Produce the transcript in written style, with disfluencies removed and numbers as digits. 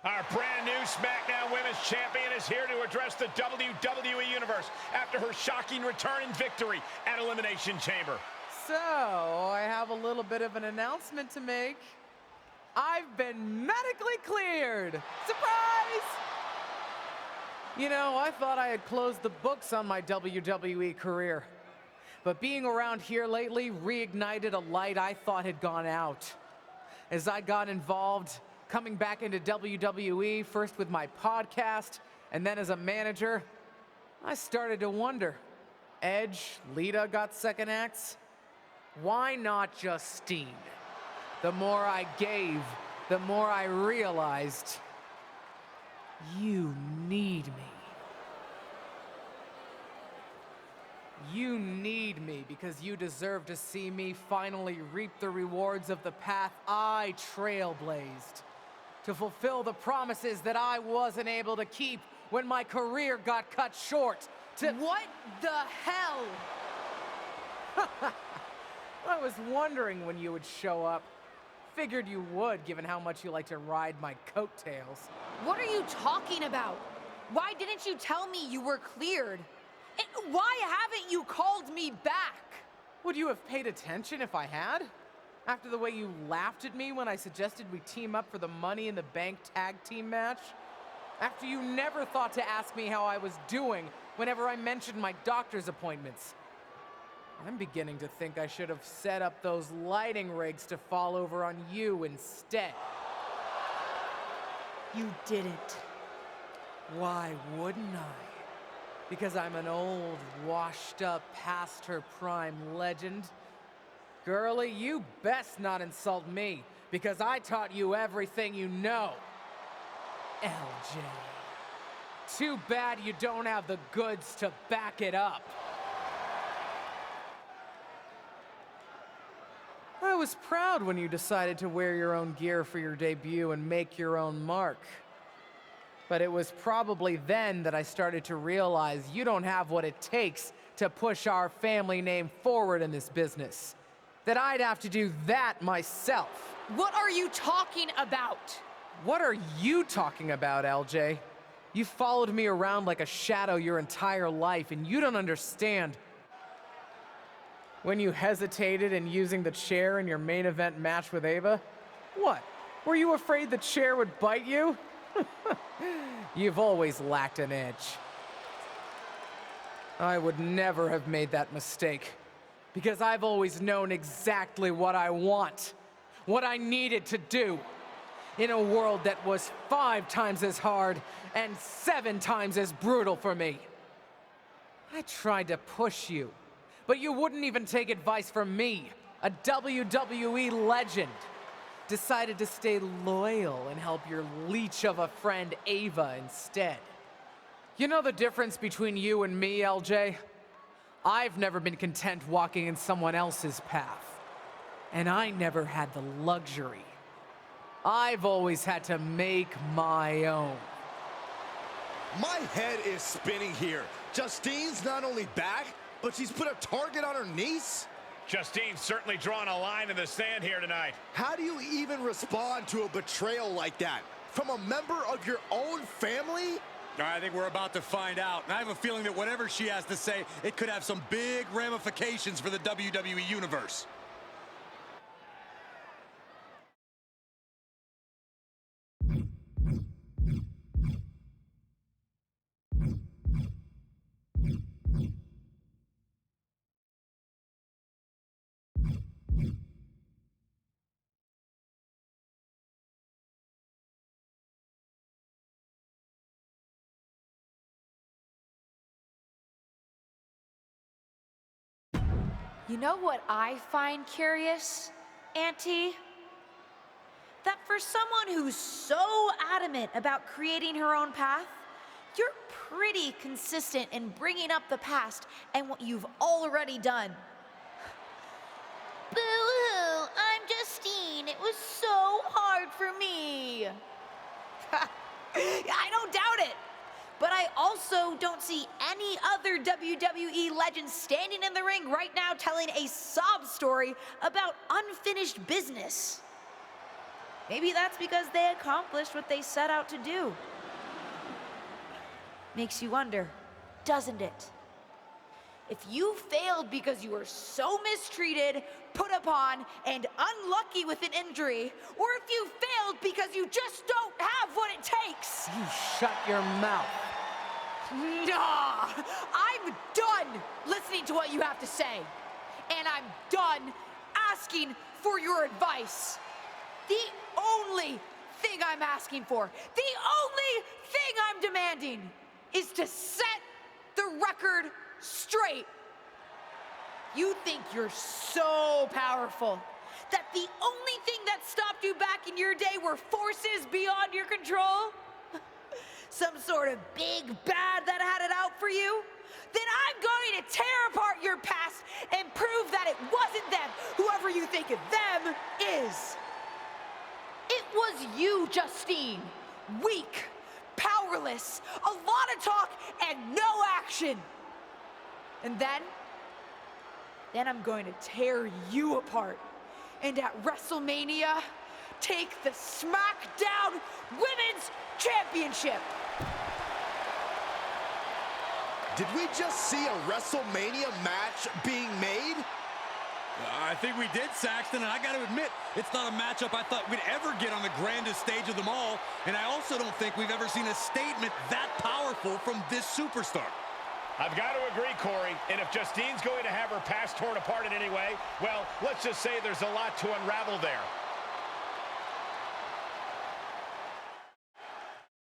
Our brand new SmackDown Women's Champion is here to address the WWE Universe after her shocking return and victory at Elimination Chamber. So, I have a little bit of an announcement to make. I've been medically cleared! Surprise! You know, I thought I had closed the books on my WWE career. But being around here lately reignited a light I thought had gone out. As I got involved, coming back into WWE, first with my podcast, and then as a manager, I started to wonder, Edge, Lita got second acts? Why not Justine? The more I gave, the more I realized, you need me. You need me because you deserve to see me finally reap the rewards of the path I trailblazed, to fulfill the promises that I wasn't able to keep when my career got cut short, to— What the hell? I was wondering when you would show up. Figured you would, given how much you like to ride my coattails. What are you talking about? Why didn't you tell me you were cleared? And why haven't you called me back? Would you have paid attention if I had? After the way you laughed at me when I suggested we team up for the Money in the Bank tag team match? After you never thought to ask me how I was doing whenever I mentioned my doctor's appointments? I'm beginning to think I should have set up those lighting rigs to fall over on you instead. You didn't. Why wouldn't I? Because I'm an old, washed-up, past-her-prime legend? Girlie, you best not insult me, because I taught you everything you know. LJ. Too bad you don't have the goods to back it up. I was proud when you decided to wear your own gear for your debut and make your own mark. But it was probably then that I started to realize you don't have what it takes to push our family name forward in this business. That I'd have to do that myself. What are you talking about? What are you talking about, LJ? You followed me around like a shadow your entire life, and you don't understand. When you hesitated in using the chair in your main event match with Ava, what? Were you afraid the chair would bite you? You've always lacked an edge. I would never have made that mistake, because I've always known exactly what I want, what I needed to do, in a world that was 5 times as hard and 7 times as brutal for me. I tried to push you, but you wouldn't even take advice from me, a WWE legend. Decided to stay loyal and help your leech of a friend Ava instead. You know the difference between you and me, LJ? I've never been content walking in someone else's path. And I never had the luxury. I've always had to make my own. My head is spinning here. Justine's not only back, but she's put a target on her niece? Justine's certainly drawn a line in the sand here tonight. How do you even respond to a betrayal like that? From a member of your own family? I think we're about to find out. And I have a feeling that whatever she has to say, it could have some big ramifications for the WWE Universe. You know what I find curious, Auntie? That for someone who's so adamant about creating her own path, you're pretty consistent in bringing up the past and what you've already done. Boo-hoo, I'm Justine. It was so hard for me. I don't doubt it. But I also don't see any other WWE legends standing in the ring right now telling a sob story about unfinished business. Maybe that's because they accomplished what they set out to do. Makes you wonder, doesn't it? If you failed because you were so mistreated, put upon, and unlucky with an injury, or if you failed because you just don't have what it takes. You shut your mouth. Nah, I'm done listening to what you have to say. And I'm done asking for your advice. The only thing I'm asking for, the only thing I'm demanding is to set the record straight. You think you're so powerful that the only thing that stopped you back in your day were forces beyond your control? Some sort of big bad that had it out for you? Then I'm going to tear apart your past and prove that it wasn't them, whoever you think them is. It was you, Justine. Weak, powerless, a lot of talk and no action. And then I'm going to tear you apart. And at WrestleMania, take the SmackDown Women's Championship. Did we just see a WrestleMania match being made? I think we did, Saxton, and I got to admit, it's not a matchup I thought we'd ever get on the grandest stage of them all, and I also don't think we've ever seen a statement that powerful from this superstar. I've got to agree, Corey, and if Justine's going to have her past torn apart in any way, well, let's just say there's a lot to unravel there.